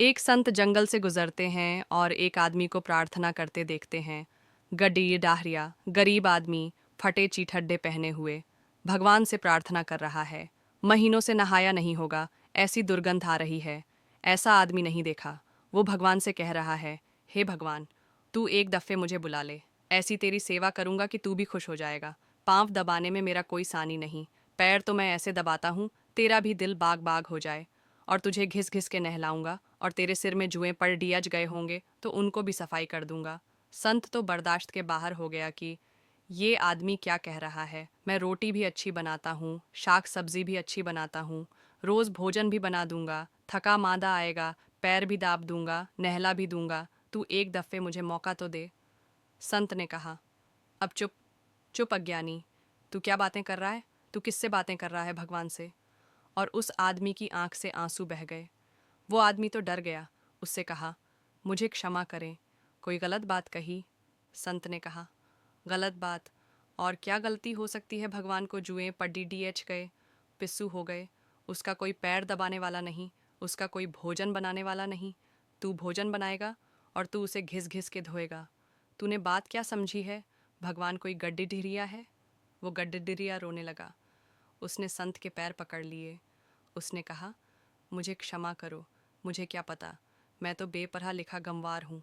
एक संत जंगल से गुजरते हैं और एक आदमी को प्रार्थना करते देखते हैं। गड्डी डाहरिया गरीब आदमी, फटे चीथड़े पहने हुए, भगवान से प्रार्थना कर रहा है। महीनों से नहाया नहीं होगा, ऐसी दुर्गंध आ रही है। ऐसा आदमी नहीं देखा। वो भगवान से कह रहा है, हे भगवान, तू एक दफ़े मुझे बुला ले। ऐसी तेरी सेवा करूंगा कि तू भी खुश हो जाएगा। पाँव दबाने में मेरा कोई सानी नहीं। पैर तो मैं ऐसे दबाता हूँ, तेरा भी दिल बाग बाग हो जाए। और तुझे घिस घिस के नहलाऊंगा, और तेरे सिर में जुएं पड़ डियज गए होंगे तो उनको भी सफाई कर दूंगा। संत तो बर्दाश्त के बाहर हो गया कि ये आदमी क्या कह रहा है। मैं रोटी भी अच्छी बनाता हूँ, शाक सब्जी भी अच्छी बनाता हूँ, रोज़ भोजन भी बना दूंगा, थका मादा आएगा, पैर भी दाब दूंगा, नहला भी दूंगा। तू एक दफ़े मुझे मौका तो दे। संत ने कहा, अब चुप। चुप अज्ञानी, तू क्या बातें कर रहा है? तू किससे बातें कर रहा है? भगवान से। और उस आदमी की आंख से आंसू बह गए। वो आदमी तो डर गया। उससे कहा, मुझे क्षमा करें, कोई गलत बात कही? संत ने कहा, गलत बात? और क्या गलती हो सकती है? भगवान को जुएं पड्डी डीएच गए, पिस्सू हो गए। उसका कोई पैर दबाने वाला नहीं, उसका कोई भोजन बनाने वाला नहीं। तू भोजन बनाएगा और तू उसे घिस घिस के धोएगा। तूने बात क्या समझी है? भगवान कोई गड्डी ढिरिया है? वो गड्डी ढिरिया रोने लगा। उसने संत के पैर पकड़ लिए। उसने कहा, मुझे क्षमा करो, मुझे क्या पता, मैं तो बेपढ़ा लिखा गंवार हूँ।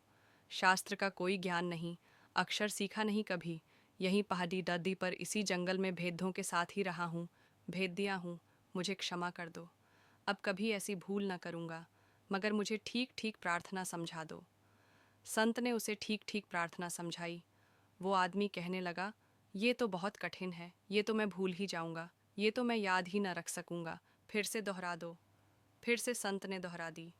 शास्त्र का कोई ज्ञान नहीं, अक्षर सीखा नहीं कभी। यहीं पहाड़ी दर्दी पर इसी जंगल में भेदों के साथ ही रहा हूँ, भेद दिया हूँ। मुझे क्षमा कर दो, अब कभी ऐसी भूल न करूँगा, मगर मुझे ठीक ठीक प्रार्थना समझा दो। संत ने उसे ठीक ठीक प्रार्थना समझाई। वो आदमी कहने लगा, ये तो बहुत कठिन है, ये तो मैं भूल ही जाऊँगा, ये तो मैं याद ही न रख सकूँगा। फिर से दोहरा दो। फिर से संत ने दोहरा दी।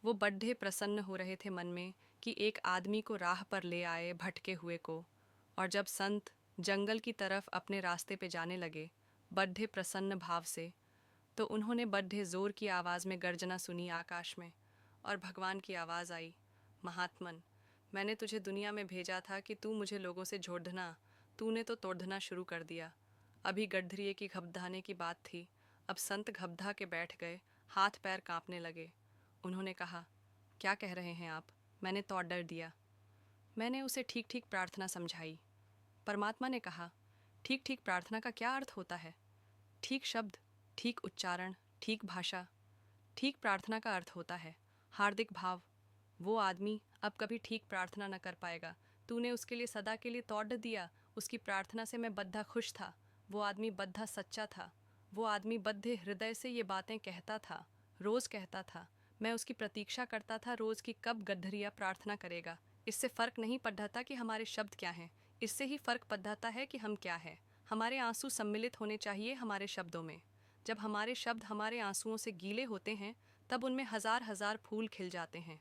वो बड्ढे प्रसन्न हो रहे थे मन में कि एक आदमी को राह पर ले आए, भटके हुए को। और जब संत जंगल की तरफ अपने रास्ते पे जाने लगे बड्ढे प्रसन्न भाव से, तो उन्होंने बड्ढे जोर की आवाज़ में गर्जना सुनी आकाश में। और भगवान की आवाज़ आई, महात्मन, मैंने तुझे दुनिया में भेजा था कि तू मुझे लोगों से जोड़ना, तूने तो तोड़ना शुरू कर दिया। अभी गड्ढरिये की घबराने की बात थी, अब संत घबरा के बैठ गए, हाथ पैर कांपने लगे। उन्होंने कहा, क्या कह रहे हैं आप? मैंने तो ऑर्डर दिया। मैंने उसे ठीक ठीक प्रार्थना समझाई। परमात्मा ने कहा, ठीक ठीक प्रार्थना का क्या अर्थ होता है? ठीक शब्द, ठीक उच्चारण, ठीक भाषा। ठीक प्रार्थना का अर्थ होता है हार्दिक भाव। वो आदमी अब कभी ठीक प्रार्थना न कर पाएगा। तूने उसके लिए सदा के लिए तोड़ दिया। उसकी प्रार्थना से मैं बद्धा खुश था। वो आदमी बद्धा सच्चा था। वो आदमी बद्धे हृदय से ये बातें कहता था, रोज़ कहता था। मैं उसकी प्रतीक्षा करता था रोज़ कि कब गड्ढरिया प्रार्थना करेगा। इससे फ़र्क नहीं पड़ता कि हमारे शब्द क्या हैं, इससे ही फ़र्क पड़ता है कि हम क्या हैं। हमारे आंसू सम्मिलित होने चाहिए हमारे शब्दों में। जब हमारे शब्द हमारे आंसुओं से गीले होते हैं, तब उनमें हज़ार हज़ार फूल खिल जाते हैं।